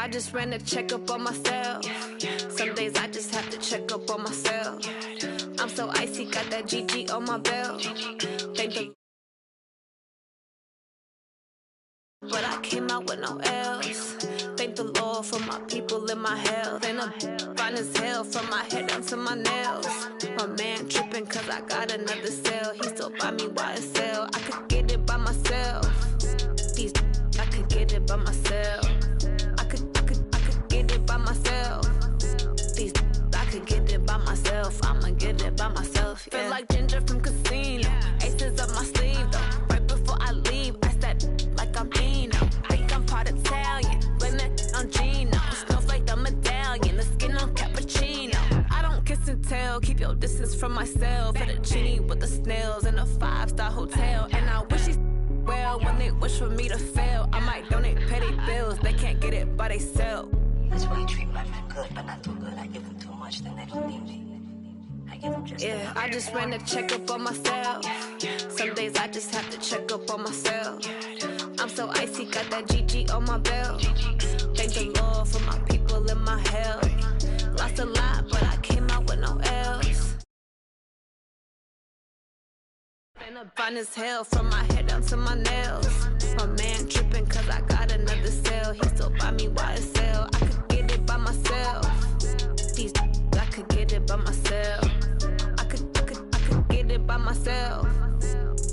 I just ran a checkup on myself. Some days I just have to check up on myself. I'm so icy, got that GG on my belt. Thank the but I came out with no L's. Thank the Lord for my people in my health. And I'm fine as hell from my head down to my nails. My man tripping cause I got another cell. He still buy me YSL. I could get it by myself. These I could get it by myself. I could get it by myself. These I could get it by myself. I'ma get it by myself. Yeah. Feel like Ginger from Casino. Aces up my sleeve though. Right before I leave, I said like I'm Dino. Think I'm part Italian. Blame that on Gino. Snowflake the medallion. The skin on cappuccino. I don't kiss and tell. Keep your distance from myself. At a genie with the snails in a 5-star hotel. And I wish he's well when they wish for me to fail. I might donate petty bills. They can't get it by themselves. That's why you treat my men good, but not too good. I give them too much, then they don't need me. I give them just enough. I just ran a checkup on myself. Some days I just have to check up on myself. I'm so icy, got that GG on my belt. Thank the Lord for my people in my health. Lost a lot, but I came out with no L's. Been up fine as hell from my head down to my nails. My man tripping cause I got another cell. He still buy me YSL. I could get it by myself. These I could get it by myself. I could get it by myself.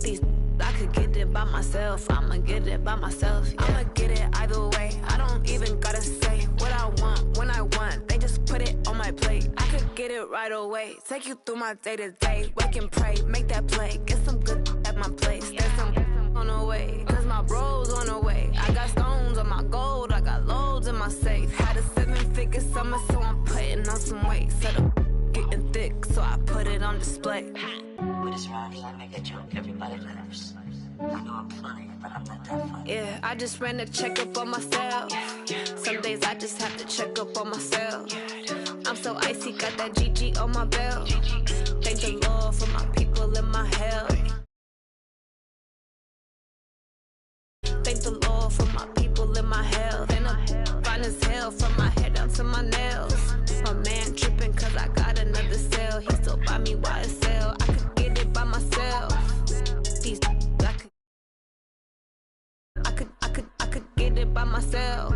These I could get it by myself. I'ma get it by myself. Yeah. I'ma get it either way. I don't even gotta say what I want when I want. They just put it on my plate. I could get it right away. Take you through my day to day. Wake and pray, make that play. Get some good at my place. There's some on the way, cause my bros on the way. I got stones on my gold. I got loads in my safe. Had a 7-figure summer, so I'm putting on some weight. Set up getting thick, so I put it on display. With this round, I make a joke, everybody laughs. I know I'm funny, but I'm not that funny. Yeah, I just ran a checkup on myself. Some days I just have to check up on myself. I'm so icy, got that GG on my belt. Thank the Lord for my people in my health. Thank the Lord for my people in my health. And I'm fine as hell from my head down to my nails. My man tripping cause I got another cell. He still buy me YSL. I could get it by myself. These I could get it by myself.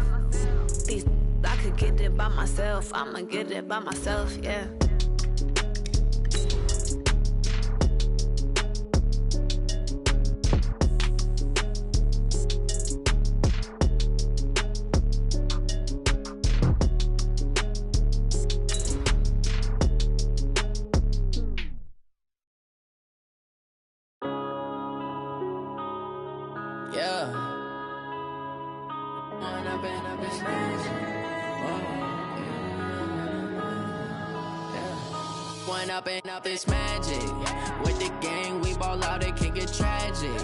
These I could get it by myself. I'ma get it by myself, yeah. Up this magic with the gang, we ball out, it can get tragic.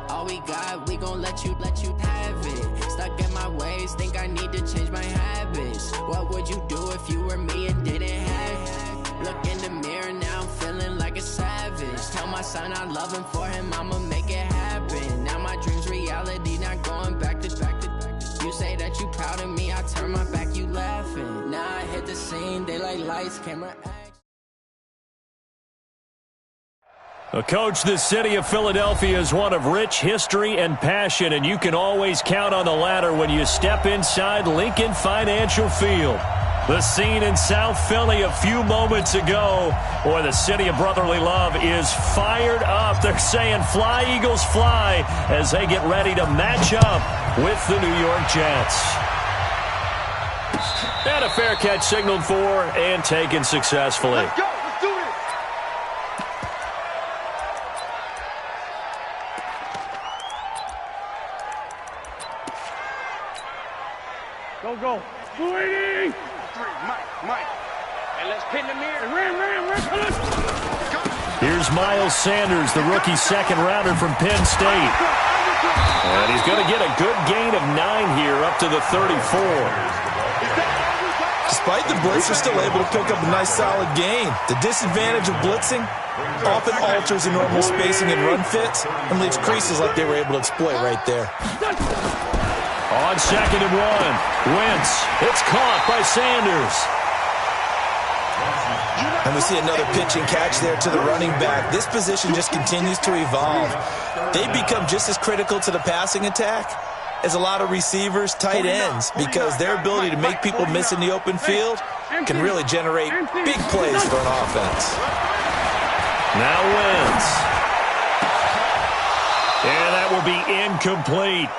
All we got, we gon' let you have it. Stuck in my ways, think I need to change my habits. What would you do if you were me and didn't have it? Look in the mirror now, I'm feeling like a savage. Tell my son I love him, for him I'ma make it happen. Now my dreams reality, not going back to. You say that you proud of me, I turn my back, you laughing. Now I hit the scene, they like lights, camera, action. Coach, the city of Philadelphia is one of rich history and passion, and you can always count on the latter when you step inside Lincoln Financial Field. The scene in South Philly a few moments ago, where the city of brotherly love is fired up. They're saying fly, Eagles, fly, as they get ready to match up with the New York Jets. And a fair catch signaled for and taken successfully. Let's go. Let's do it. Go. Waiting. 3, Mike. And let's pin the mirror. Ram. Here's Miles Sanders, the rookie second-rounder from Penn State. And he's going to get a good gain of 9 here, up to the 34. Despite the blitz, they're still able to pick up a nice, solid gain. The disadvantage of blitzing often alters the normal spacing and run fits and leaves creases like they were able to exploit right there. On 2nd and 1, Wentz. It's caught by Sanders. And we see another pitch and catch there to the running back. This position just continues to evolve. They become just as critical to the passing attack as a lot of receivers, tight ends, because their ability to make people miss in the open field can really generate big plays for an offense. Now Wentz. And that will be incomplete.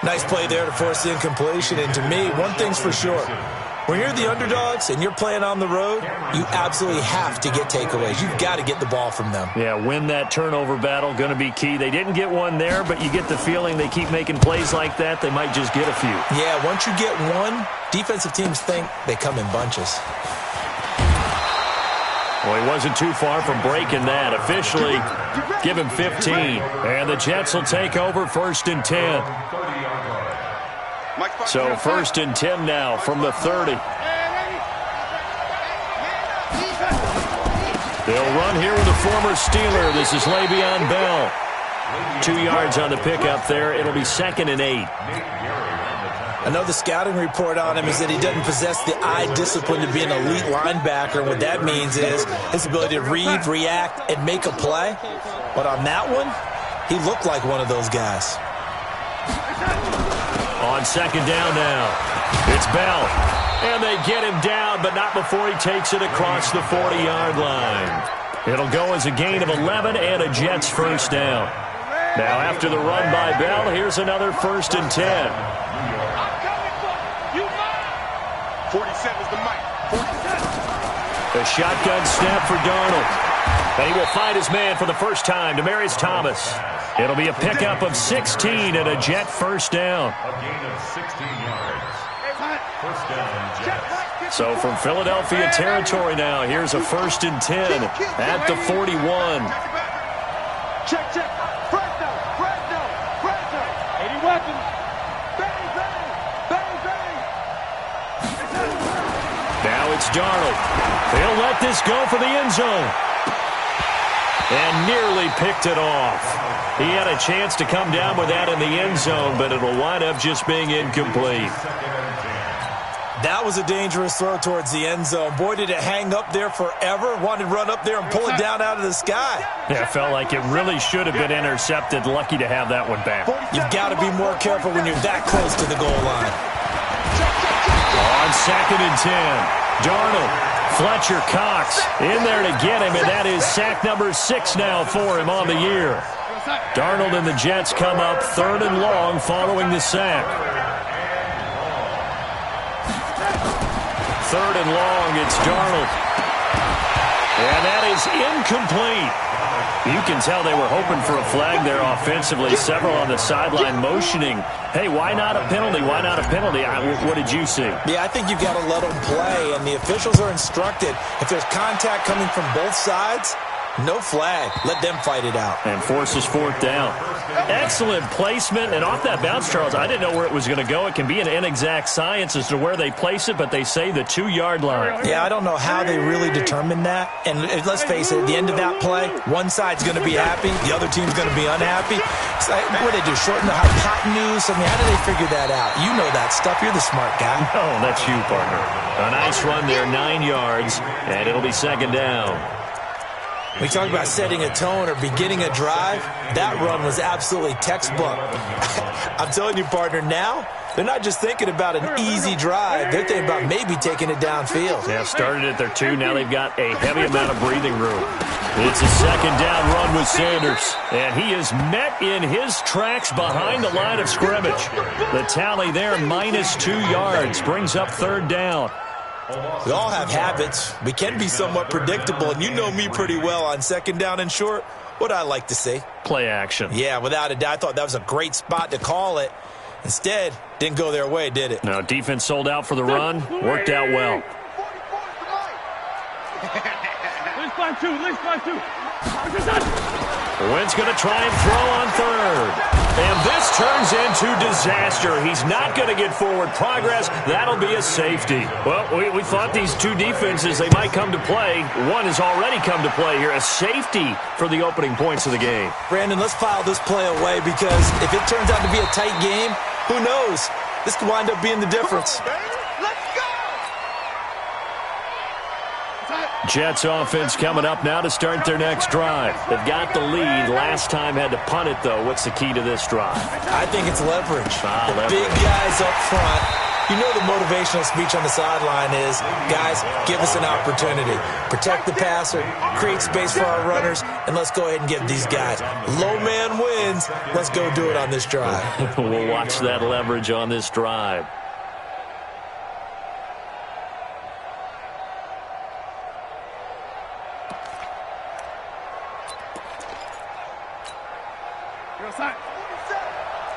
Nice play there to force the incompletion. And to me, one thing's for sure. When you're the underdogs and you're playing on the road, you absolutely have to get takeaways. You've got to get the ball from them. Yeah, win that turnover battle, going to be key. They didn't get one there, but you get the feeling they keep making plays like that, they might just get a few. Yeah, once you get one, defensive teams think they come in bunches. Well, he wasn't too far from breaking that. Officially, give him 15. And the Jets will take over 1st and 10. So 1st and 10 now from the 30. They'll run here with a former Steeler. This is Le'Veon Bell. 2 yards on the pickup there. It'll be 2nd and 8. I know the scouting report on him is that he doesn't possess the eye discipline to be an elite linebacker. And what that means is his ability to read, react, and make a play. But on that one, he looked like one of those guys. On 2nd down now, it's Bell. And they get him down, but not before he takes it across the 40-yard line. It'll go as a gain of 11 and a Jets 1st down. Now after the run by Bell, here's another 1st and 10. 47 is the mic. 47. A shotgun snap for Darnold. And he will find his man for the first time, Demaryius Thomas. It'll be a pickup of 16 and a Jet 1st down. A gain of 16 yards. 1st down, Jets. So from Philadelphia territory now, here's a 1st and 10 at the 41. Check. First down. 80 weapons. Bang. Now it's Darnold. He'll let this go for the end zone. And nearly picked it off. He had a chance to come down with that in the end zone, but it'll wind up just being incomplete. That was a dangerous throw towards the end zone. Boy, did it hang up there forever. Wanted to run up there and pull it down out of the sky. Yeah, it felt like it really should have been intercepted. Lucky to have that one back. You've got to be more careful when you're that close to the goal line. On 2nd and 10, Darnold, Fletcher Cox in there to get him, and that is sack number 6 now for him on the year. Darnold and the Jets come up 3rd and long following the sack. 3rd and long, it's Darnold. And that is incomplete. You can tell they were hoping for a flag there offensively. Several on the sideline motioning. Hey, why not a penalty? Why not a penalty? What did you see? Yeah, I think you've got to let them play, and the officials are instructed. If there's contact coming from both sides, no flag. Let them fight it out. And forces 4th down. Excellent placement. And off that bounce, Charles, I didn't know where it was going to go. It can be an inexact science as to where they place it, but they say the 2-yard line. Yeah, I don't know how they really determined that. And let's face it, at the end of that play, one side's going to be happy, the other team's going to be unhappy. It's like, what did they do, shorten the hypotenuse? I mean, how do they figure that out? You know that stuff. You're the smart guy. Oh, that's you, partner. A nice run there, 9 yards, and it'll be 2nd down. We talk about setting a tone or beginning a drive. That run was absolutely textbook. I'm telling you, partner, now they're not just thinking about an easy drive. They're thinking about maybe taking it downfield. Yeah, started at their 2. Now they've got a heavy amount of breathing room. It's a 2nd down run with Sanders. And he is met in his tracks behind the line of scrimmage. The tally there, -2 yards, brings up 3rd down. We all have habits. We can be somewhat predictable, and you know me pretty well on 2nd down and short. What I like to see. Play action. Yeah, without a doubt. I thought that was a great spot to call it. Instead, didn't go their way, did it? No, defense sold out for the run. Worked out well. Wentz going to try and throw on 3rd. And this turns into disaster. He's not going to get forward progress. That'll be a safety. Well, we thought these two defenses, they might come to play. One has already come to play here. A safety for the opening points of the game. Brandon, let's file this play away because if it turns out to be a tight game, who knows? This could wind up being the difference. Jets offense coming up now to start their next drive. They've got the lead. Last time had to punt it, though. What's the key to this drive? I think it's leverage. Leverage. Big guys up front. You know the motivational speech on the sideline is, guys, give us an opportunity. Protect the passer, create space for our runners, and let's go ahead and give these guys. Low man wins. Let's go do it on this drive. We'll watch that leverage on this drive.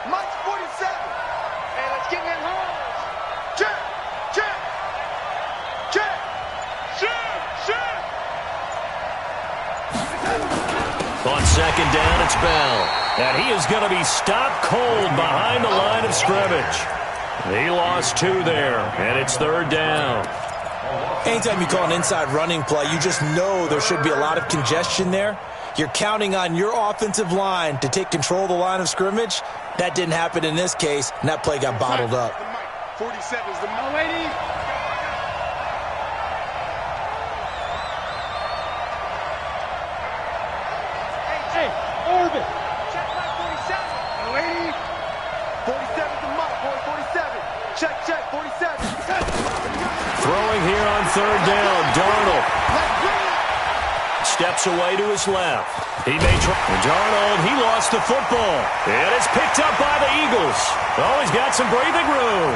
Mike's 47. Hey, let's get that home. Check. On second down, it's Bell. And he is going to be stopped cold behind the line of scrimmage. He lost 2 there, and it's third down. Anytime you call an inside running play, you just know there should be a lot of congestion there. You're counting on your offensive line to take control of the line of scrimmage. That didn't happen in this case, and that play got bottled up. 47 is the lady. Hey, Orbit. Check my 47. Lady. 47 is the mic, boy. 47. Check, 47. Throwing here on third down, Darnold. Steps away to his left. He may try. Darnold, he lost the football. And it's picked up by the Eagles. Oh, he's got some breathing room.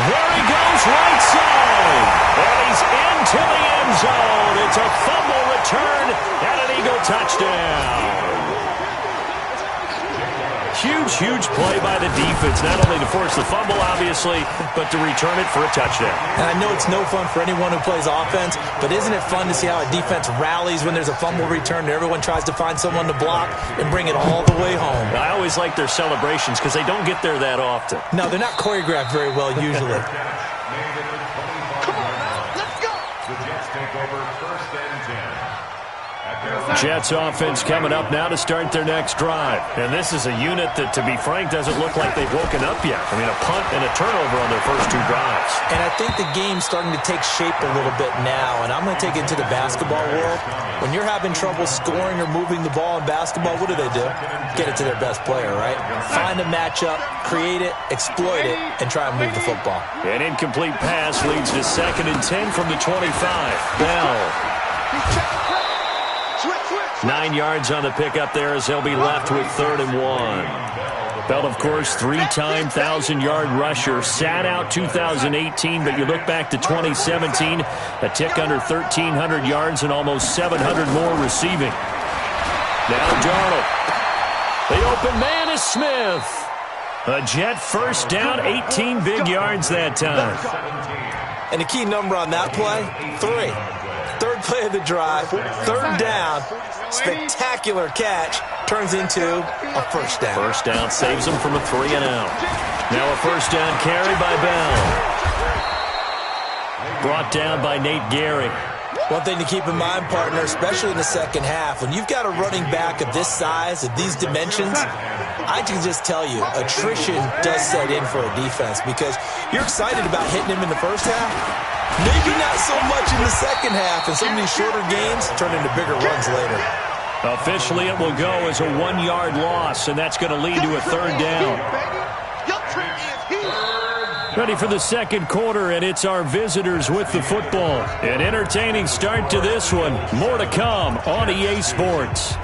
There he goes, right side. And he's into the end zone. It's a fumble return and an Eagle touchdown. Huge play by the defense, not only to force the fumble, obviously, but to return it for a touchdown. And I know it's no fun for anyone who plays offense, but isn't it fun to see how a defense rallies when there's a fumble return and everyone tries to find someone to block and bring it all the way home? I always like their celebrations because they don't get there that often. No, they're not choreographed very well usually. Come on now, let's go. The Jets take over first and 10. Jets offense coming up now to start their next drive. And this is a unit that, to be frank, doesn't look like they've woken up yet. I mean, a punt and a turnover on their first 2 drives. And I think the game's starting to take shape a little bit now, and I'm going to take it to the basketball world. When you're having trouble scoring or moving the ball in basketball, what do? Get it to their best player, right? Find a matchup, create it, exploit it, and try and move the football. An incomplete pass leads to 2nd and 10 from the 25. Bell. 9 yards on the pickup there as they'll be left with 3rd and 1. Bell, of course, 3-time 1,000-yard rusher. Sat out 2018, but you look back to 2017, a tick under 1,300 yards and almost 700 more receiving. Now Darnold. The open man is Smith. A Jet first down, 18 big yards that time. And the key number on that play, 3. 3rd play of the drive, 3rd down, spectacular catch, turns into a first down. First down saves them from a 3-and-out. Now a first down carry by Bell. Brought down by Nate Gary. One thing to keep in mind, partner, especially in the second half, when you've got a running back of this size, of these dimensions, I can just tell you, attrition does set in for a defense because you're excited about hitting him in the first half. Maybe not so much in the second half, and some of these shorter gains turn into bigger runs later. Officially, it will go as a 1-yard loss, and that's going to lead to a 3rd down. Ready for the second quarter, and it's our visitors with the football. An entertaining start to this one. More to come on EA Sports.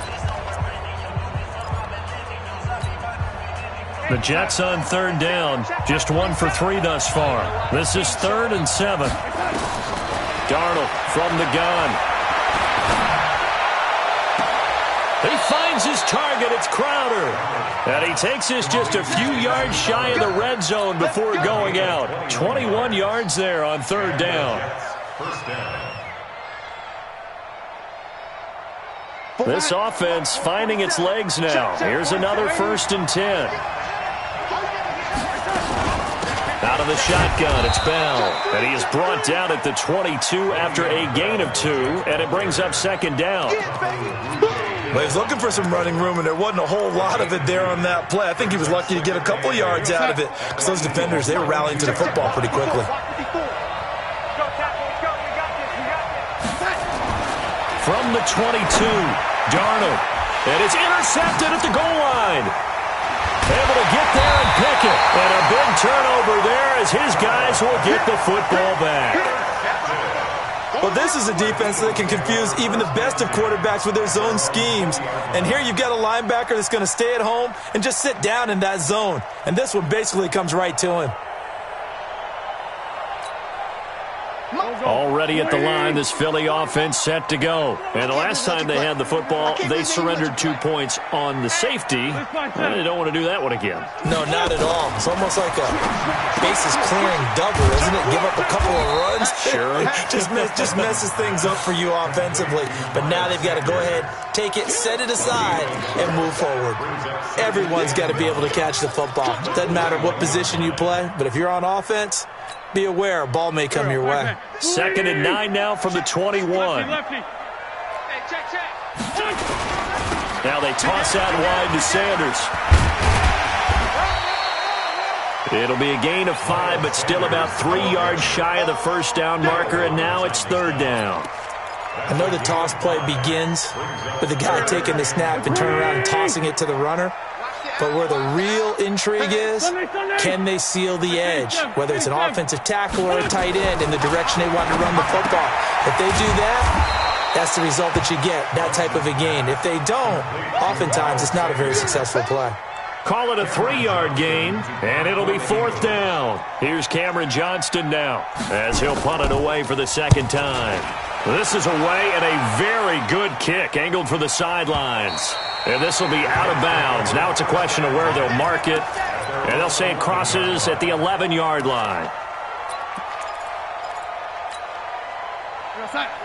The Jets on 3rd down. Just 1 for 3 thus far. This is 3rd and 7. Darnold from the gun. He finds his target. It's Crowder. And he takes us just a few yards shy of the red zone before going out. 21 yards there on 3rd down. First down. This offense finding its legs now. Here's another 1st and 10. Out of the shotgun, it's Bell. And he is brought down at the 22 after a gain of 2, and it brings up 2nd down. Well, he was looking for some running room, and there wasn't a whole lot of it there on that play. I think he was lucky to get a couple yards out of it because those defenders, they were rallying to the football pretty quickly. From the 22, Darnold. And it's intercepted at the goal line. Able to get there and pick it. And a big turnover there as his guys will get the football back. Well, this is a defense that can confuse even the best of quarterbacks with their zone schemes. And here you've got a linebacker that's going to stay at home and just sit down in that zone. And this one basically comes right to him. Already at the line, this Philly offense set to go. And the last time they had the football, they surrendered 2 points on the safety. They don't want to do that one again. No, not at all. It's almost like a bases-clearing double, isn't it? Give up a couple of runs. Sure. just messes things up for you offensively. But now they've got to go ahead, take it, set it aside, and move forward. Everyone's got to be able to catch the football. Doesn't matter what position you play, but if you're on offense, be aware a ball may come your way. 2nd and 9 now from the 21. Now they toss out wide to Sanders. It'll be a gain of 5, but still about 3 yards shy of the first down marker, and now it's 3rd down. I know the toss play begins with the guy taking the snap and turning around and tossing it to the runner. But where the real intrigue is, can they seal the edge? Whether it's an offensive tackle or a tight end in the direction they want to run the football. If they do that, that's the result that you get, that type of a gain. If they don't, oftentimes it's not a very successful play. Call it a 3-yard gain, and it'll be 4th down. Here's Cameron Johnston now as he'll punt it away for the 2nd time. This is away and a very good kick angled for the sidelines. And this will be out of bounds. Now it's a question of where they'll mark it. And they'll say it crosses at the 11-yard line.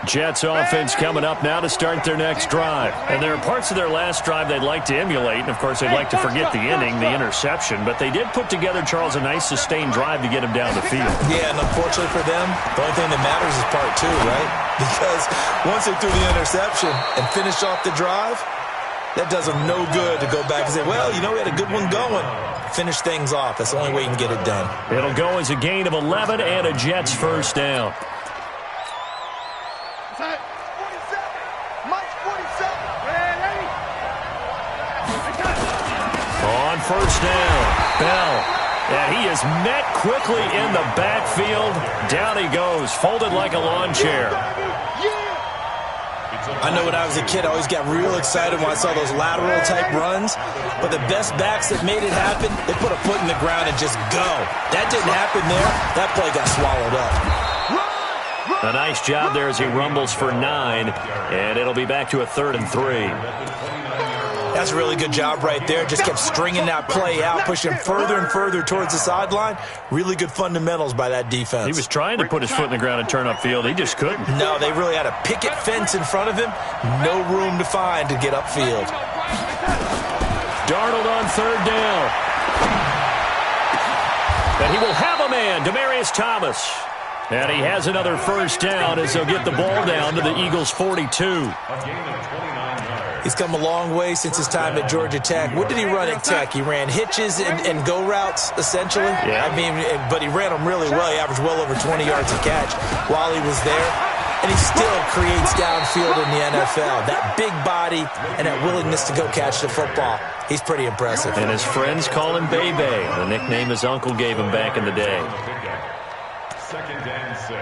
Jets offense coming up now to start their next drive. And there are parts of their last drive they'd like to emulate. And, of course, they'd like to forget the inning, the interception. But they did put together, Charles, a nice sustained drive to get him down the field. Yeah, and unfortunately for them, the only thing that matters is part 2, right? Because once they threw the interception and finished off the drive, that does them no good to go back and say, well, you know, we had a good one going. Finish things off. That's the only way you can get it done. It'll go as a gain of 11 and a Jets first down. On first down, Bell. And he is met quickly in the backfield. Down he goes, folded like a lawn chair. I know when I was a kid, I always got real excited when I saw those lateral-type runs. But the best backs that made it happen, they put a foot in the ground and just go. That didn't happen there. That play got swallowed up. A nice job there as he rumbles for 9. And it'll be back to a 3rd and 3. That's a really good job right there. Just kept stringing that play out, pushing further and further towards the sideline. Really good fundamentals by that defense. He was trying to put his foot in the ground and turn upfield. He just couldn't. No, they really had a picket fence in front of him. No room to find to get upfield. Darnold on 3rd down. And he will have a man, Demaryius Thomas. And he has another first down as they'll get the ball down to the Eagles' 42. He's come a long way since his time at Georgia Tech. What did he run at Tech? He ran hitches and go routes, essentially. Yeah. I mean, but he ran them really well. He averaged well over 20 yards a catch while he was there. And he still creates downfield in the NFL. That big body and that willingness to go catch the football. He's pretty impressive. And his friends call him Bebe, the nickname his uncle gave him back in the day. 2nd and 6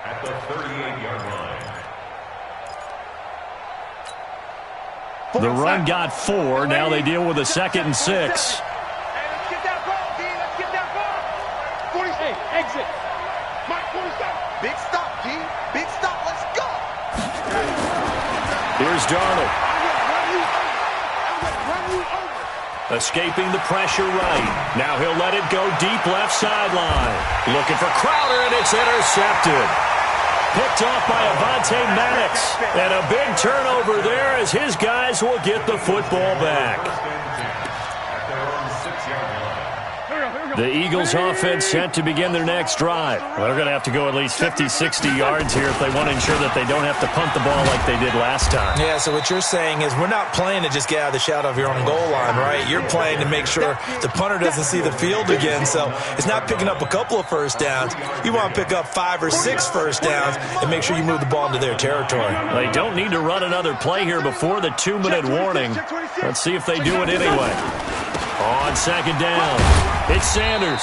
at the 38-yard line. The run got 4. Now they deal with a 2nd and 6. Hey, let's get that ball, D. Let's get that ball. 40, hey, exit. Mike, 47. Big stop, D. Big stop. Let's go. Here's Darnold. Escaping the pressure right. Now he'll let it go deep left sideline. Looking for Crowder, and it's intercepted. Picked off by Avonte Maddox. And a big turnover there as his guys will get the football back. The Eagles offense set to begin their next drive. They're going to have to go at least 50, 60 yards here if they want to ensure that they don't have to punt the ball like they did last time. Yeah, so what you're saying is we're not playing to just get out of the shadow of your own goal line, right? You're playing to make sure the punter doesn't see the field again. So it's not picking up a couple of first downs. You want to pick up 5 or 6 first downs and make sure you move the ball into their territory. They don't need to run another play here before the 2-minute warning. Let's see if they do it anyway. On second down, it's Sanders.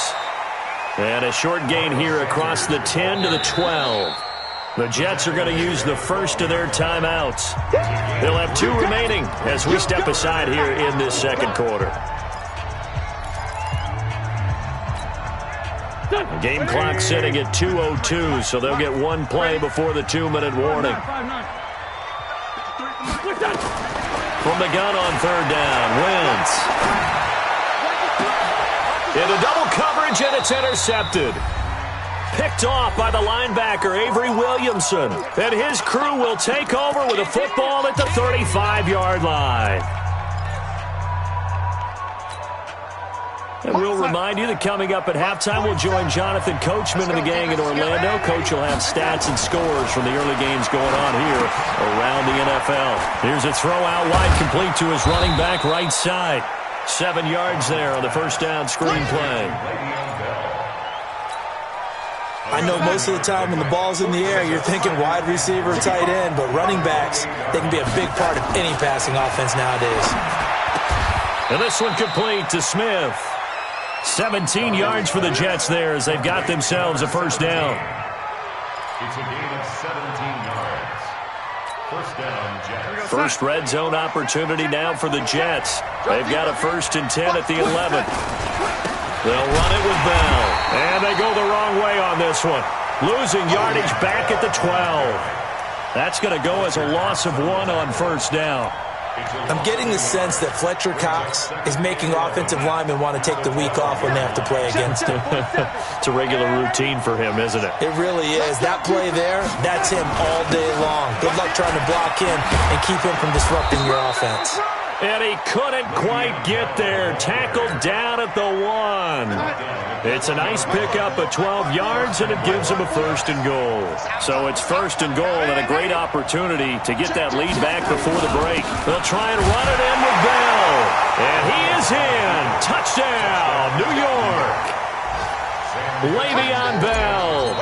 And a short gain here across the 10 to the 12. The Jets are going to use the first of their timeouts. They'll have 2 remaining as we step aside here in this second quarter. The game clock sitting at 2:02, so they'll get 1 play before the 2-minute warning. From the gun on third down, Wentz. Into double coverage, and it's intercepted. Picked off by the linebacker, Avery Williamson. And his crew will take over with a football at the 35-yard line. And we'll remind you that coming up at halftime, we'll join Jonathan Coachman and the gang in Orlando. Coach will have stats and scores from the early games going on here around the NFL. Here's a throw out wide, complete to his running back right side. 7 yards there on the first down screen play. I know most of the time when the ball's in the air, you're thinking wide receiver, tight end, but running backs, they can be a big part of any passing offense nowadays. And this one complete to Smith. 17 yards for the Jets there as they've got themselves a first down. It's a gain of 17 yards. First down, Jets. First red zone opportunity now for the Jets. They've got a 1st and 10 at the 11. They'll run it with Bell. And they go the wrong way on this one. Losing yardage back at the 12. That's going to go as a loss of 1 on first down. I'm getting the sense that Fletcher Cox is making offensive linemen want to take the week off when they have to play against him. It's a regular routine for him, isn't it? It really is. That play there, that's him all day long. Good luck trying to block him and keep him from disrupting your offense. And he couldn't quite get there. Tackled down at the 1. It's a nice pickup of 12 yards, and it gives him a 1st and goal. So it's 1st and goal and a great opportunity to get that lead back before the break. They'll try and run it in with Bell. And he is in. Touchdown, New York. Le'Veon Bell.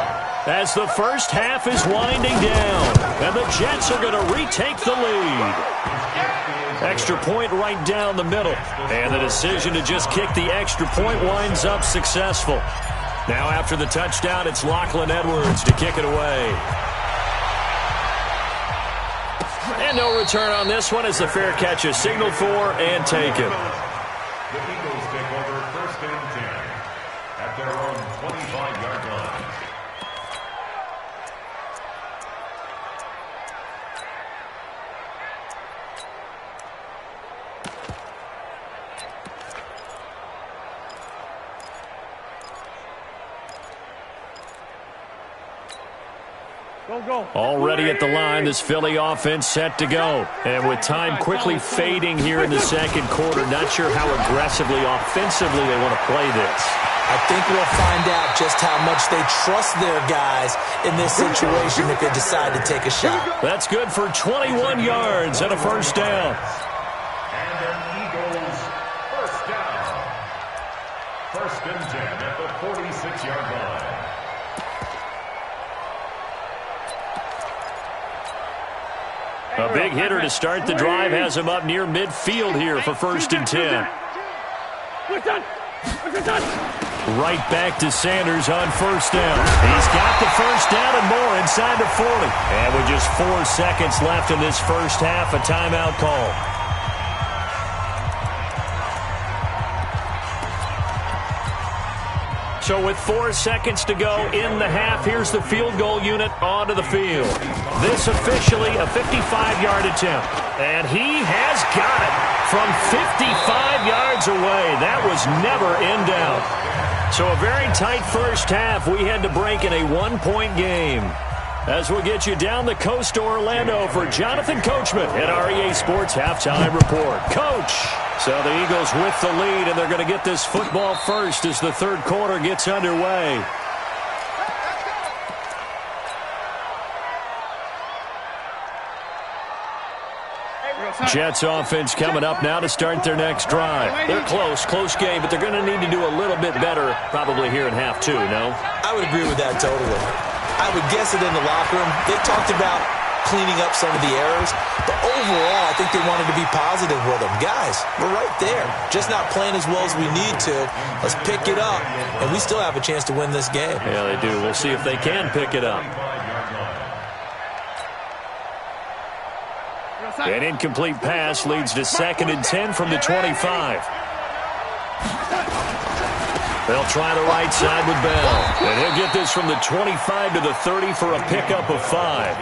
As the first half is winding down, and the Jets are going to retake the lead. Extra point right down the middle. And the decision to just kick the extra point winds up successful. Now after the touchdown, it's Lachlan Edwards to kick it away. And no return on this one as the fair catch is signaled for and taken. The Eagles take over 1st and 10 at their own 25-yard line. Already at the line, this Philly offense set to go. And with time quickly fading here in the second quarter, not sure how aggressively, offensively they want to play this. I think we'll find out just how much they trust their guys in this situation if they decide to take a shot. That's good for 21 yards and a first down. And an Eagles first down. 1st and 10 at the 46-yard line. A big hitter to start the drive has him up near midfield here for 1st and 10. Right back to Sanders on first down. He's got the first down and more inside the 40. And with just 4 seconds left in this first half, a timeout call. So with 4 seconds to go in the half, here's the field goal unit onto the field. This officially a 55-yard attempt. And he has got it from 55 yards away. That was never in doubt. So a very tight first half. We had to break in a 1-point game. As we'll get you down the coast to Orlando for Jonathan Coachman at our EA Sports Halftime Report. Coach. So the Eagles with the lead, and they're going to get this football first as the third quarter gets underway. Jets offense coming up now to start their next drive. They're close game, but they're going to need to do a little bit better probably here in half two, no? I would agree with that totally. I would guess it in the locker room. They talked about cleaning up some of the errors, but overall I think they wanted to be positive with them. Guys, we're right there. Just not playing as well as we need to. Let's pick it up, and we still have a chance to win this game. Yeah, they do. We'll see if they can pick it up. An incomplete pass leads to 2nd and 10 from the 25. They'll try the right side with Bell. And he'll get this from the 25 to the 30 for a pickup of 5.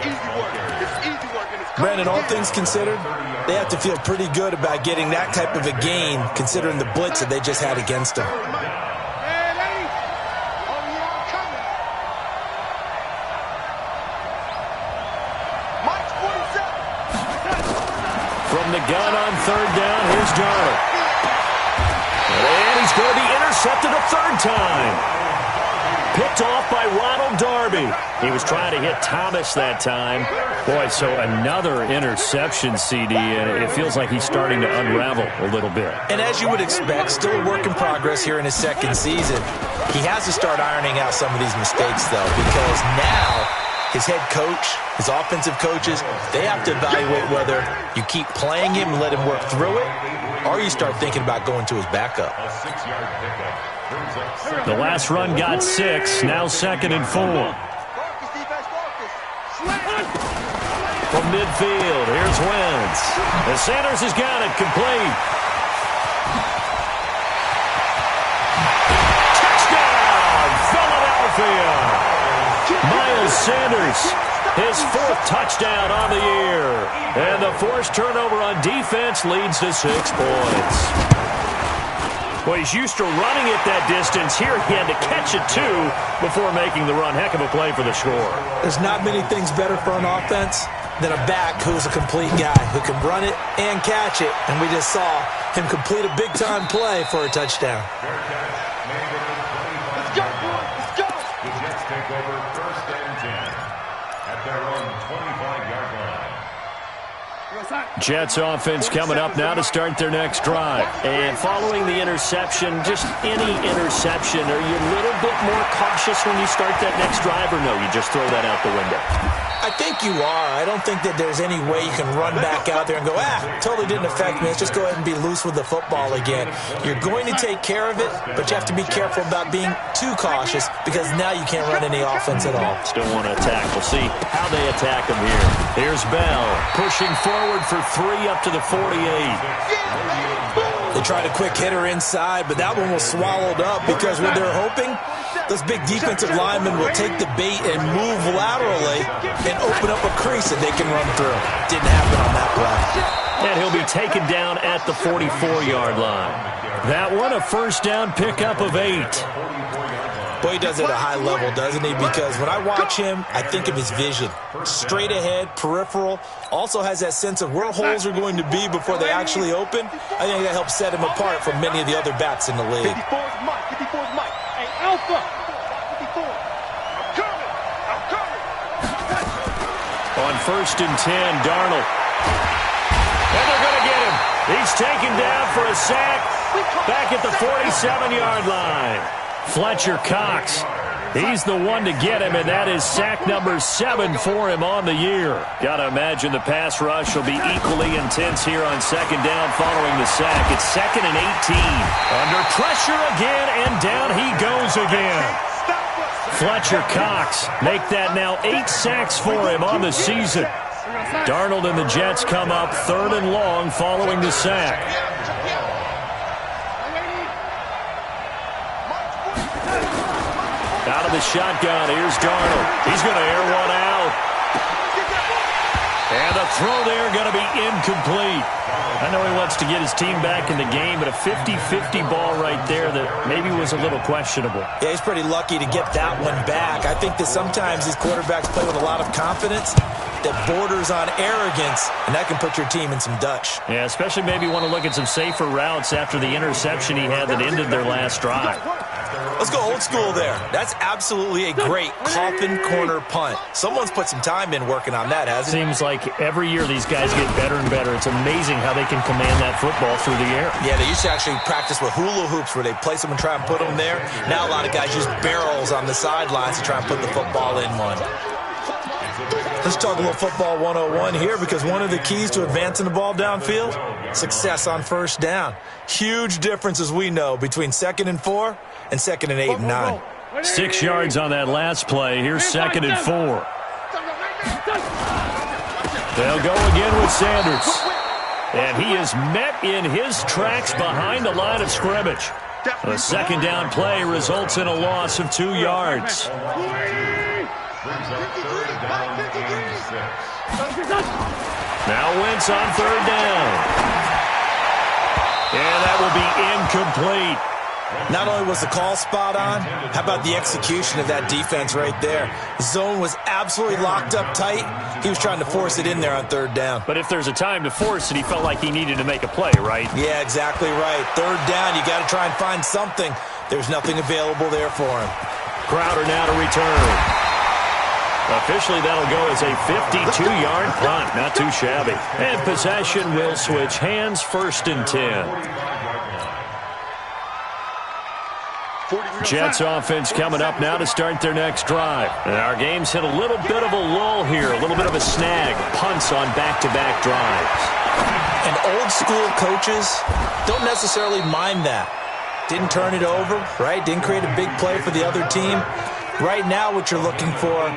Brandon, all things considered, they have to feel pretty good about getting that type of a gain considering the blitz that they just had against them. From the gun on 3rd down, here's Darnold. And he's going to be intercepted a 3rd time. Picked off by Ronald Darby. He was trying to hit Thomas that time. Boy, so another interception, CD, and it feels like he's starting to unravel a little bit. And as you would expect, still a work in progress here in his 2nd season. He has to start ironing out some of these mistakes, though, because now his head coach, his offensive coaches, they have to evaluate whether you keep playing him and let him work through it, or you start thinking about going to his backup. The last run got 6, now 2nd and 4. From midfield, here's Wentz. And Sanders has got it complete. Touchdown, Philadelphia! Miles Sanders, his 4th touchdown on the year. And the forced turnover on defense leads to 6 points. Well, he's used to running it that distance. Here he had to catch it, too, before making the run. Heck of a play for the score. There's not many things better for an offense than a back who's a complete guy, who can run it and catch it. And we just saw him complete a big-time play for a touchdown. Let's go, let's go. The Jets take over 1st and 10 at their own 25-yard line. Jets offense coming up now to start their next drive. And following the interception, just any interception, are you a little bit more cautious when you start that next drive, or no, you just throw that out the window? I think you are. I don't think that there's any way you can run back out there and go, totally didn't affect me. Let's just go ahead and be loose with the football again. You're going to take care of it, but you have to be careful about being too cautious because now you can't run any offense at all. Still want to attack. We'll see how they attack him here. Here's Bell pushing forward for 3 up to the 48. They tried a quick hitter inside, but that one was swallowed up because what they're hoping, those big defensive linemen will take the bait and move laterally and open up a crease that they can run through. Didn't happen on that play. And he'll be taken down at the 44-yard line. That one, a 1st down pickup of 8. Boy, he does it at a high level, doesn't he? Because when I watch him, I think of his vision. Straight ahead, peripheral. Also has that sense of where holes are going to be before they actually open. I think that helps set him apart from many of the other backs in the league. 54's Mike. 54's Mike. Hey, Alpha. 54. I'm coming. On 1st and 10, Darnold. And they're going to get him. He's taken down for a sack back at the 47-yard line. Fletcher Cox, he's the one to get him, and that is sack number 7 for him on the year. Got to imagine the pass rush will be equally intense here on 2nd down following the sack. It's 2nd and 18. Under pressure again, and down he goes again. Fletcher Cox make that now 8 sacks for him on the season. Darnold and the Jets come up 3rd and long following the sack. Out of the shotgun, here's Darnold. He's going to air one out. And the throw there going to be incomplete. I know he wants to get his team back in the game, but a 50-50 ball right there that maybe was a little questionable. Yeah, he's pretty lucky to get that one back. I think that sometimes these quarterbacks play with a lot of confidence. that borders on arrogance, and that can put your team in some Dutch. Yeah, especially maybe want to look at some safer routes after the interception he had that ended their last drive. Let's go old school there. That's absolutely a great coffin corner punt. Someone's put some time in working on that, hasn't it? Seems like every year these guys get better and better. It's amazing how they can command that football through the air. Yeah, they used to actually practice with hula hoops where they place them and try and put them there. Now a lot of guys use barrels on the sidelines to try and put the football in one. Let's talk a little football 101 here, because one of the keys to advancing the ball downfield, success on first down. Huge difference, as we know, between 2nd and 4 and 2nd and 8 and 9. 6 yards on that last play. Here's 2nd and 4. They'll go again with Sanders. And he is met in his tracks behind the line of scrimmage. A 2nd down play results in a loss of 2 yards. Now Wentz on 3rd down. And that will be incomplete. Not only was the call spot on, how about the execution of that defense right there? Zone was absolutely locked up tight. He was trying to force it in there on 3rd down. But if there's a time to force it, he felt like he needed to make a play, right? Yeah, exactly right. 3rd down, you got to try and find something. There's nothing available there for him. Crowder now to return. Officially, that'll go as a 52-yard punt. Not too shabby. And possession will switch hands, 1st and 10. Jets offense coming up now to start their next drive. And our game's hit a little bit of a lull here, a little bit of a snag. Punts on back-to-back drives. And old school coaches don't necessarily mind that. Didn't turn it over, right? Didn't create a big play for the other team. Right now what you're looking for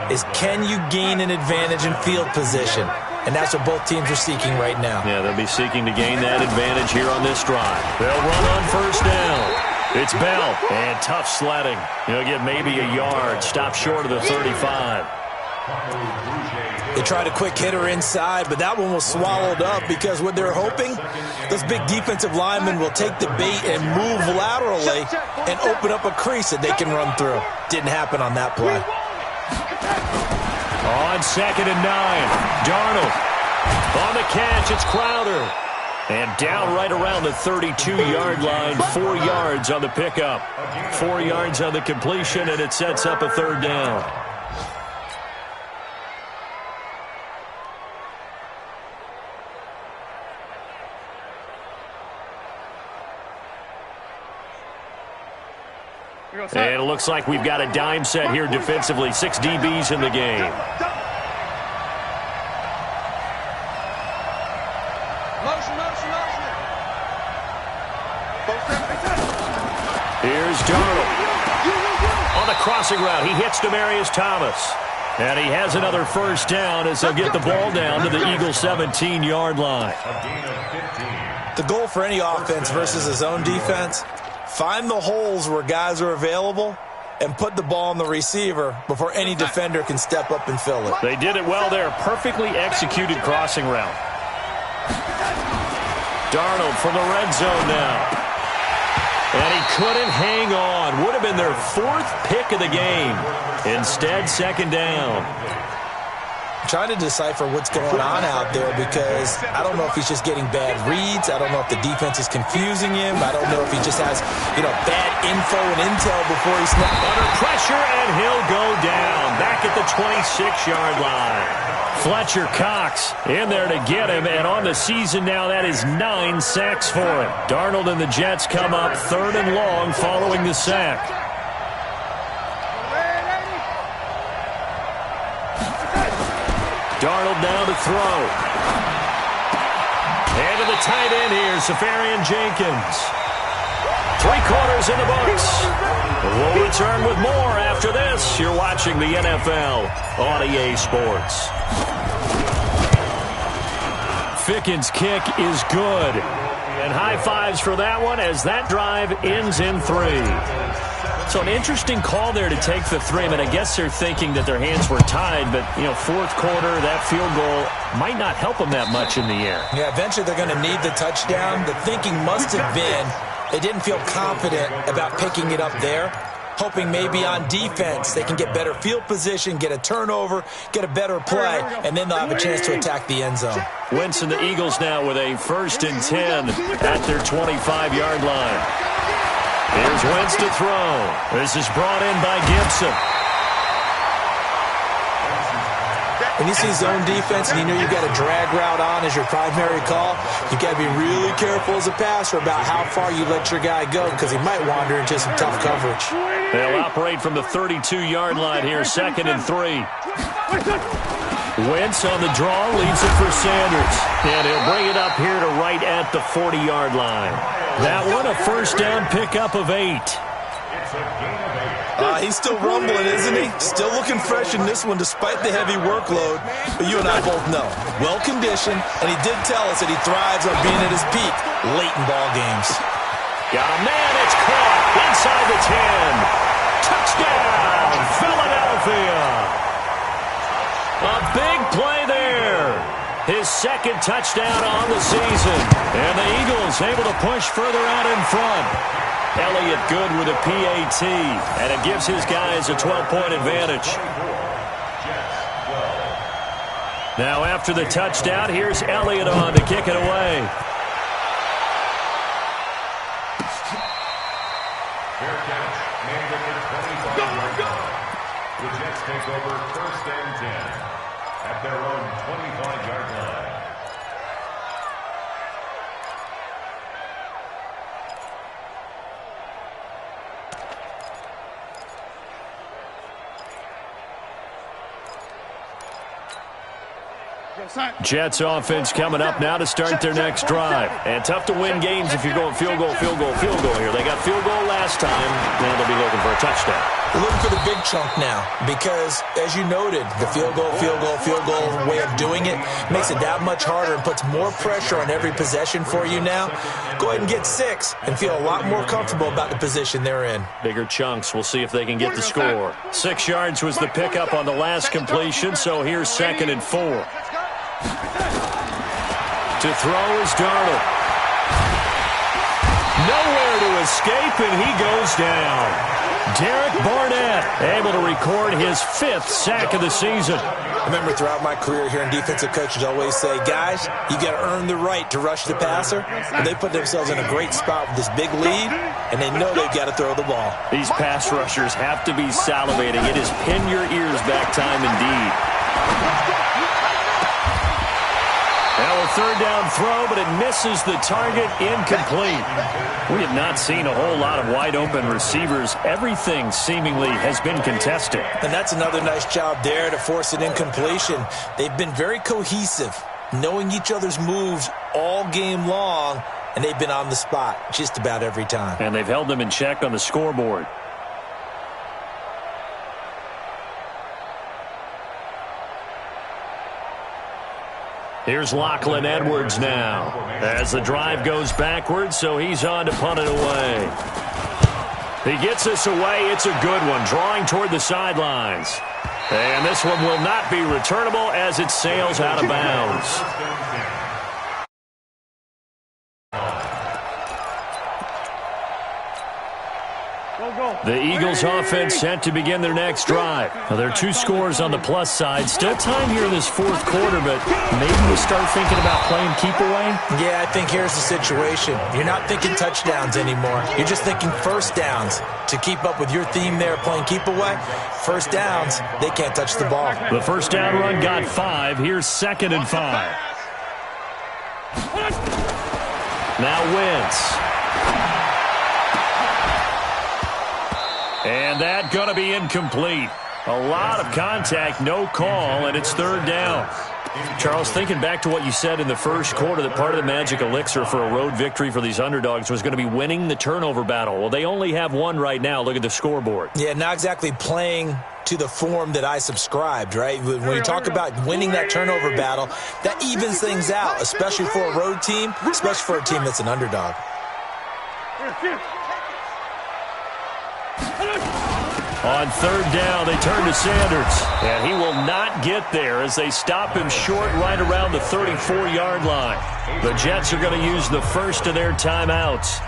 is, can you gain an advantage in field position? And that's what both teams are seeking right now. Yeah, they'll be seeking to gain that advantage here on this drive. They'll run on 1st down. It's Bell, and tough sledding. He'll get maybe a yard, stop short of the 35. They tried a quick hitter inside, but that one was swallowed up, because what they're hoping, those big defensive linemen will take the bait and move laterally and open up a crease that they can run through. Didn't happen on that play. On 2nd and 9, Darnold. On the catch, it's Crowder. And down right around the 32-yard line, 4 yards on the pickup. 4 yards on the completion, and it sets up a 3rd down. And it looks like we've got a dime set here defensively. 6 DBs in the game. Here's Darnold. On the crossing route, he hits Demaryius Thomas. And he has another 1st down as they'll get the ball down to the Eagles' 17-yard line. The goal for any offense versus his own defense, find the holes where guys are available and put the ball on the receiver before any defender can step up and fill it. They did it well there. Perfectly executed crossing route. Darnold from the red zone now. And he couldn't hang on. Would have been their 4th pick of the game. Instead, 2nd down. I'm trying to decipher what's going on out there, because I don't know if he's just getting bad reads. I don't know if the defense is confusing him. I don't know if he just has, bad info and intel before he snaps. Under pressure, and he'll go down. Back at the 26-yard line. Fletcher Cox in there to get him, and on the season now, that is 9 sacks for him. Darnold and the Jets come up 3rd and long following the sack. Darnold now to throw. And to the tight end here, Safarian Jenkins. 3 quarters in the books. We'll return with more after this. You're watching the NFL on EA Sports. Ficken's kick is good. And high fives for that one as that drive ends in 3. So an interesting call there to take the 3. I mean, I guess they're thinking that their hands were tied, but, 4th quarter, that field goal might not help them that much in the air. Yeah, eventually they're going to need the touchdown. The thinking must have been they didn't feel confident about picking it up there. hoping maybe on defense they can get better field position, get a turnover, get a better play, and then they'll have a chance to attack the end zone. Wentz and the Eagles now with a 1st and 10 at their 25-yard line. Here's Wentz to throw. This is brought in by Gibson. When you see zone defense and you know you've got a drag route on as your primary call, you got to be really careful as a passer about how far you let your guy go because he might wander into some tough coverage. They'll operate from the 32-yard line here, 2nd and 3. Wentz on the draw, leaves it for Sanders. And he'll bring it up here to right at the 40-yard line. That one a 1st down pickup of 8. He's still rumbling, isn't he? Still looking fresh in this one despite the heavy workload. But you and I both know, well-conditioned, and he did tell us that he thrives on being at his peak late in ball games. Got a man, it's caught inside the 10. Touchdown, Philadelphia. A big play there. His 2nd touchdown on the season. And the Eagles able to push further out in front. Elliott good with a PAT, and it gives his guys a 12-point advantage. Now after the touchdown, here's Elliott on to kick it away. Fair catch, made at the 25-yard line. The Jets take over 1st and 10 at their own 25-yard line. Jets offense coming up now to start their next drive. And tough to win games if you're going field goal here. They got field goal last time. Now they'll be looking for a touchdown. They're looking for the big chunk now because, as you noted, the field goal way of doing it makes it that much harder and puts more pressure on every possession for you now. Go ahead and get 6 and feel a lot more comfortable about the position they're in. Bigger chunks. We'll see if they can get the score. 6 yards was the pickup on the last completion, so here's 2nd and 4. To throw is Darnold. Nowhere to escape, and he goes down. Derek Barnett able to record his 5th sack of the season. I remember throughout my career hearing defensive coaches always say, guys, you got to earn the right to rush the passer. And they put themselves in a great spot with this big lead, and they know they've got to throw the ball. These pass rushers have to be salivating. It is pin your ears back time indeed. Now a 3rd down throw, but it misses the target, incomplete. We have not seen a whole lot of wide-open receivers. Everything seemingly has been contested. And that's another nice job there to force an incompletion. They've been very cohesive, knowing each other's moves all game long, and they've been on the spot just about every time. And they've held them in check on the scoreboard. Here's Lachlan Edwards now as the drive goes backwards, so he's on to punt it away. He gets this away. It's a good one, drawing toward the sidelines. And this one will not be returnable as it sails out of bounds. The Eagles offense set to begin their next drive. Now, there are 2 scores on the plus side. Still time here in this 4th quarter, but maybe we start thinking about playing keep away? Yeah, I think here's the situation. You're not thinking touchdowns anymore. You're just thinking 1st downs. To keep up with your theme there, playing keep away, 1st downs, they can't touch the ball. The 1st down run got 5. Here's 2nd and 5. Now Wentz. And that going to be incomplete. A lot of contact, no call, and it's 3rd down. Charles, thinking back to what you said in the 1st quarter, that part of the magic elixir for a road victory for these underdogs was going to be winning the turnover battle. Well, they only have 1 right now. Look at the scoreboard. Yeah, not exactly playing to the form that I subscribed, right? When you talk about winning that turnover battle, that evens things out, especially for a road team, especially for a team that's an underdog. On 3rd down, they turn to Sanders, and he will not get there as they stop him short right around the 34-yard line. The Jets are going to use the first of their timeouts.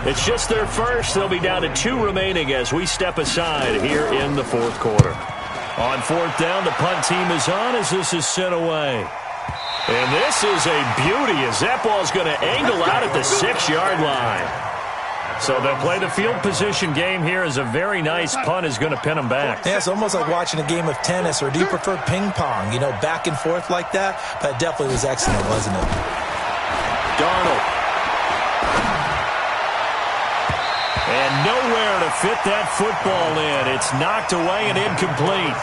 It's just their first. They'll be down to 2 remaining as we step aside here in the fourth quarter. On fourth down, the punt team is on as this is sent away. And this is a beauty as that ball's going to angle out at the 6-yard line. So they'll play the field position game here as a very nice punt is going to pin them back. Yeah, it's almost like watching a game of tennis, or do you prefer ping pong? You know, back and forth like that? But it definitely was excellent, wasn't it? Darnold. And nowhere to fit that football in. It's knocked away and incomplete.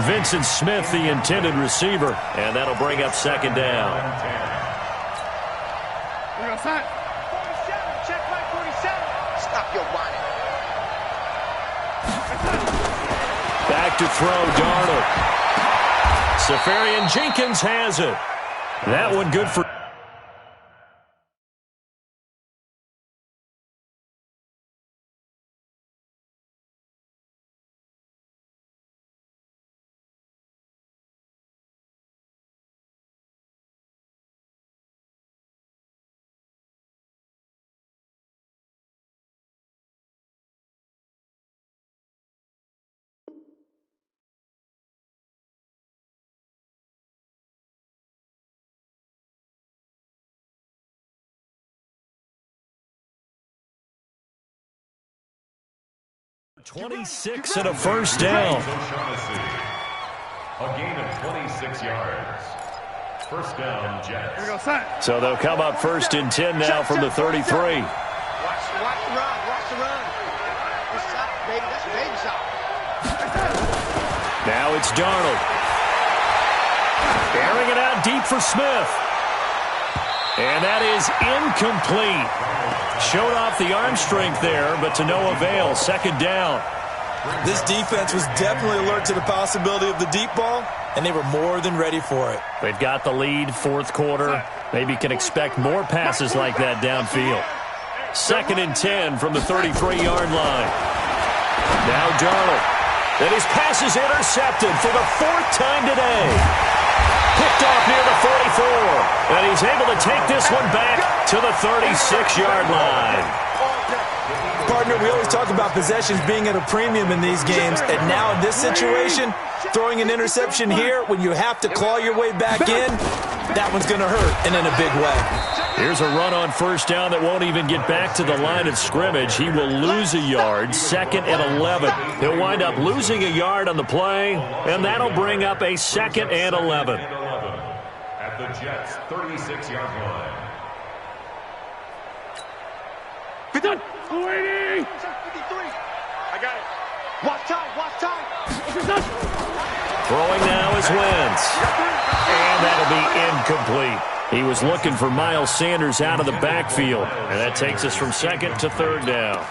Vincent Smith, the intended receiver. And that'll bring up second down. Back to throw, Darnold. Safarian Jenkins has it. That one good for... .26 and a first down. A gain of 26 yards. First down, Jets. So they'll come up first and 10 now from the 33. Watch the run. Watch the run. This shot, baby. That's a baby shot. Now it's Darnold. Airing it out deep for Smith. And that is incomplete. Showed off the arm strength there, but to no avail. Second down. This defense was definitely alert to the possibility of the deep ball, and they were more than ready for it. They've got the lead, fourth quarter. Maybe can expect more passes like that downfield. Second and 10 from the 33-yard line. Now Darnold. And his pass is intercepted for the 4th time today. Picked off near the 44. And he's able to take this one back to the 36-yard line. Partner, we always talk about possessions being at a premium in these games, and now in this situation, throwing an interception here when you have to claw your way back in, that one's going to hurt, and in a big way. Here's a run on first down that won't even get back to the line of scrimmage. He will lose a yard, 2nd and 11. He'll wind up losing a yard on the play, and that'll bring up a 2nd and 11. At the Jets' 36-yard line. Done. 280. 53. I got it. Watch time. Throwing now is Wentz. And that'll be incomplete. He was looking for Miles Sanders out of the backfield. And that takes us from 2nd to 3rd down.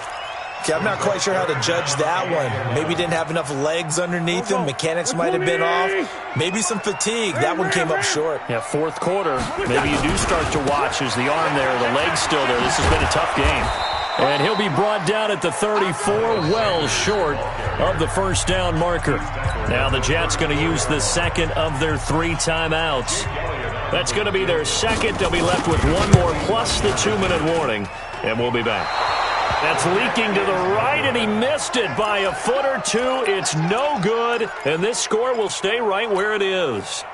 Okay, I'm not quite sure how to judge that one. Maybe didn't have enough legs underneath him. Mechanics might have been off. Maybe some fatigue. That one came up short. Yeah, fourth quarter. Maybe you do start to watch as the arm there, the leg's still there. This has been a tough game. And he'll be brought down at the 34, well short of the first down marker. Now the Jets going to use the 2nd of their 3 timeouts. That's going to be their 2nd. They'll be left with 1 more plus the 2-minute warning. And we'll be back. That's leaking to the right, and he missed it by a foot or 2. It's no good, and this score will stay right where it is.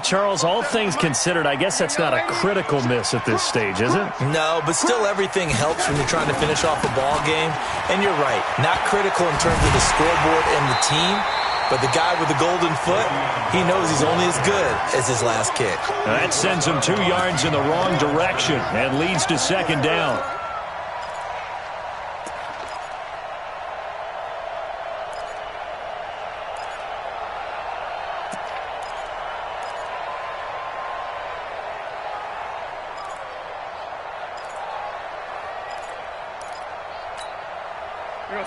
Charles, all things considered, I guess that's not a critical miss at this stage, is it? No, but still everything helps when you're trying to finish off a ball game. And you're right, not critical in terms of the scoreboard and the team, but the guy with the golden foot, he knows he's only as good as his last kick. That sends him 2 yards in the wrong direction and leads to 2nd down.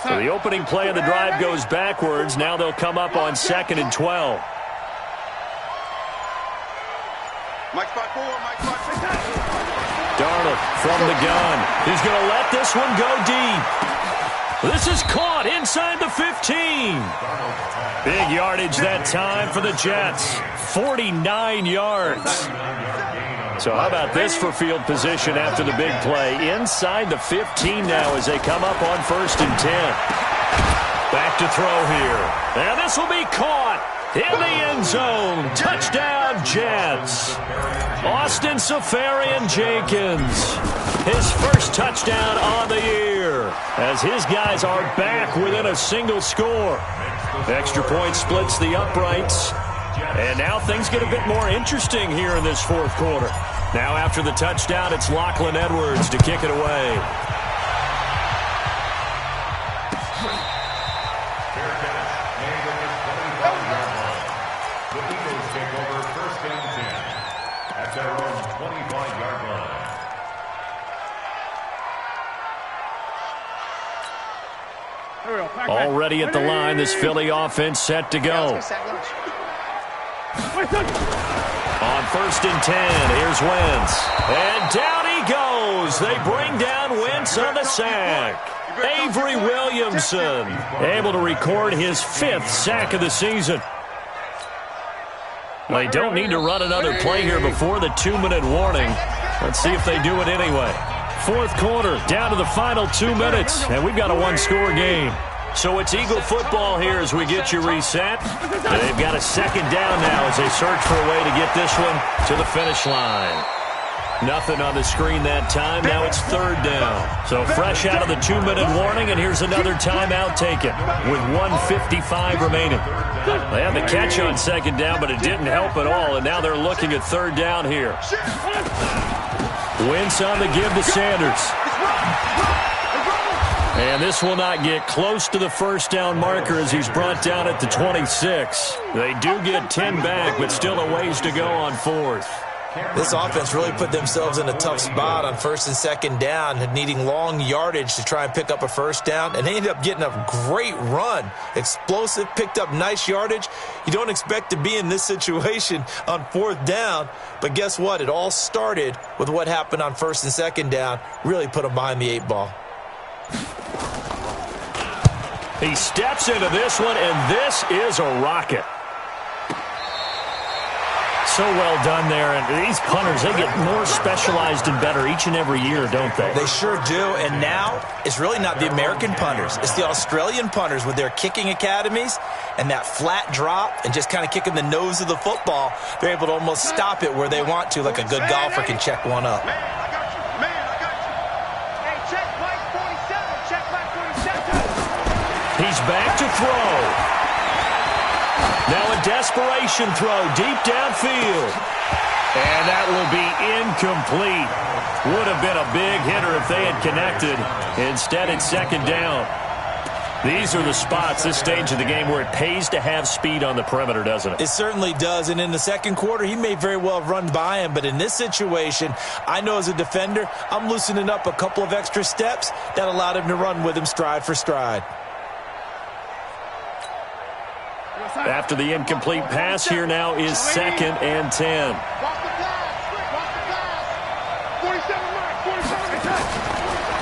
So the opening play of the drive goes backwards. Now they'll come up on 2nd and 12. Darnold from the gun. He's going to let this one go deep. This is caught inside the 15. Big yardage yardage that time for the Jets. 49 yards. So how about this for field position after the big play? Inside the 15 now as they come up on 1st and 10. Back to throw here. And this will be caught in the end zone. Touchdown, Jets. Austin Safarian-Jenkins. His first touchdown on the year as his guys are back within a single score. Extra point splits the uprights. And now things get a bit more interesting here in this 4th quarter. Now after the touchdown, it's Lachlan Edwards to kick it away. The Eagles take over 1st and 10 at their own 25-yard line. Already at the line, this Philly offense set to go. On 1st and 10, here's Wentz. And down he goes. They bring down Wentz on the sack. Avery Williamson able to record his 5th sack of the season. They don't need to run another play here before the 2-minute warning. Let's see if they do it anyway. 4th quarter, down to the final 2 minutes, and we've got a 1-score game. So it's Eagle football here as we get you reset. They've got a 2nd down now as they search for a way to get this one to the finish line. Nothing on the screen that time. Now it's 3rd down. So fresh out of the 2-minute warning, and here's another timeout taken with 1:55 remaining. They had the catch on 2nd down, but it didn't help at all, and now they're looking at 3rd down here. Wentz on the give to Sanders. And this will not get close to the 1st down marker as he's brought down at the 26. They do get 10 back, but still a ways to go on 4th. This offense really put themselves in a tough spot on 1st and 2nd down, needing long yardage to try and pick up a 1st down, and they ended up getting a great run. Explosive, picked up nice yardage. You don't expect to be in this situation on 4th down, but guess what? It all started with what happened on 1st and 2nd down. Really put them behind the 8 ball. He steps into this one, and this is a rocket. So well done there, and these punters, they get more specialized and better each and every year, don't they? They sure do, and now it's really not the American punters. It's the Australian punters with their kicking academies and that flat drop and just kind of kicking the nose of the football. They're able to almost stop it where they want to, like a good golfer can check one up. Man, I got you. Hey, check Mike 47. Check Mike 47. He's back to throw. Now a desperation throw deep downfield. And that will be incomplete. Would have been a big hitter if they had connected. Instead, it's 2nd down. These are the spots, this stage of the game, where it pays to have speed on the perimeter, doesn't it? It certainly does, and in the 2nd quarter, he may very well run by him, but in this situation, I know as a defender, I'm loosening up a couple of extra steps that allowed him to run with him stride for stride. After the incomplete pass, here now is 2nd and 10.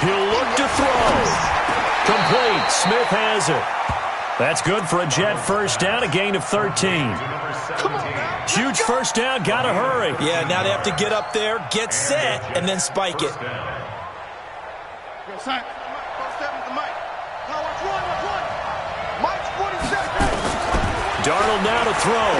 He'll look to throw. Complete. Smith has it. That's good for a Jet 1st down, a gain of 13. Huge 1st down, gotta hurry. Yeah, now they have to get up there, get set, and then spike it. Darnold now to throw.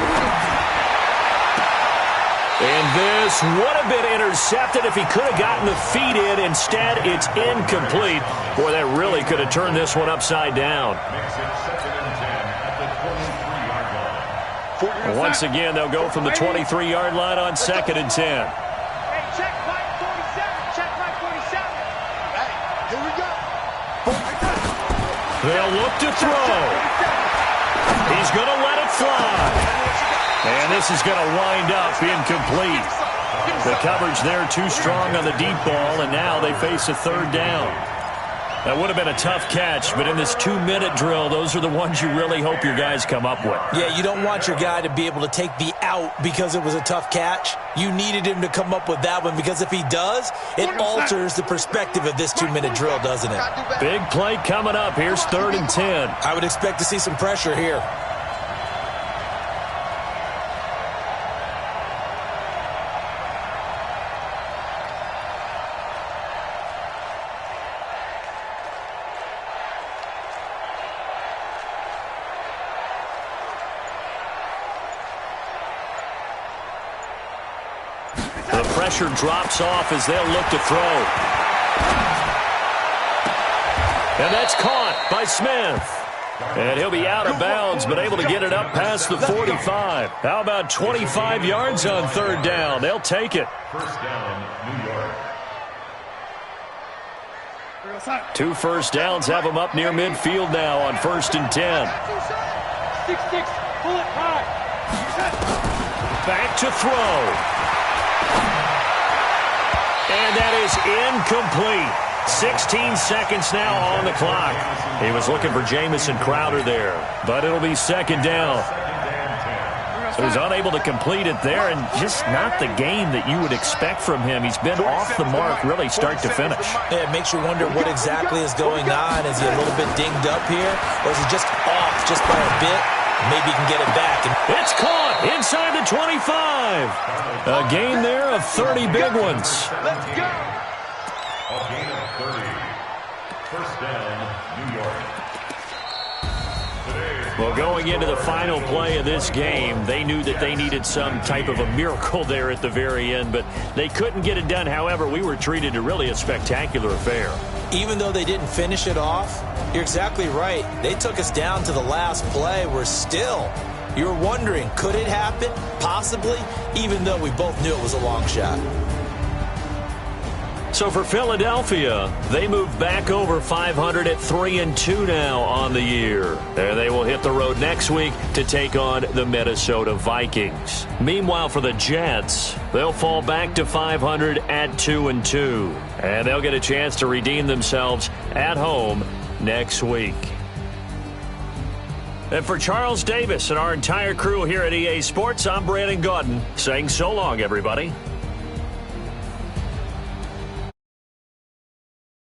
And this would have been intercepted if he could have gotten the feet in. Instead, it's incomplete. Boy, that really could have turned this one upside down. Once again, they'll go from the 23-yard line on 2nd and 10. Hey, check Mike 47. Check Mike 47. Hey, here we go. They'll look to throw. He's going to let it fly. And this is going to wind up incomplete. The coverage there too strong on the deep ball, and now they face a 3rd down. That would have been a tough catch, but in this 2-minute drill, those are the ones you really hope your guys come up with. Yeah, you don't want your guy to be able to take the out because it was a tough catch. You needed him to come up with that one, because if he does, it alters the perspective of this 2-minute drill, doesn't it? Big play coming up. Here's 3rd and 10. I would expect to see some pressure here. pressure drops off as they'll look to throw. And that's caught by Smith. And he'll be out of bounds, but able to get it up past the 45. How about 25 yards on third down? They'll take it. First down, New York. 2 first downs have them up near midfield now on 1st and 10. 6-6, pull it high. Back to throw. And that is incomplete. 16 seconds now on the clock. He was looking for Jamison Crowder there, but it'll be second down. So he's unable to complete it there, and just not the game that you would expect from him. He's been off the mark really start to finish. Yeah, it makes you wonder what exactly is going on. Is he a little bit dinged up here, or is he just off just by a bit? Maybe he can get it back. It's caught inside the 25. A gain there of 30 big ones. Let's go. A gain of 30. First down, New York. Well, going into the final play of this game, they knew that they needed some type of a miracle there at the very end, but they couldn't get it done. However, we were treated to really a spectacular affair. Even though they didn't finish it off, you're exactly right. They took us down to the last play. We're still, you're wondering, could it happen? Possibly, even though we both knew it was a long shot. So for Philadelphia, they move back over 500 at 3-2 now on the year. There they will hit the road next week to take on the Minnesota Vikings. Meanwhile, for the Jets, they'll fall back to 500 at 2-2. And they'll get a chance to redeem themselves at home next week. And for Charles Davis and our entire crew here at EA Sports, I'm Brandon Gaudin saying so long, everybody.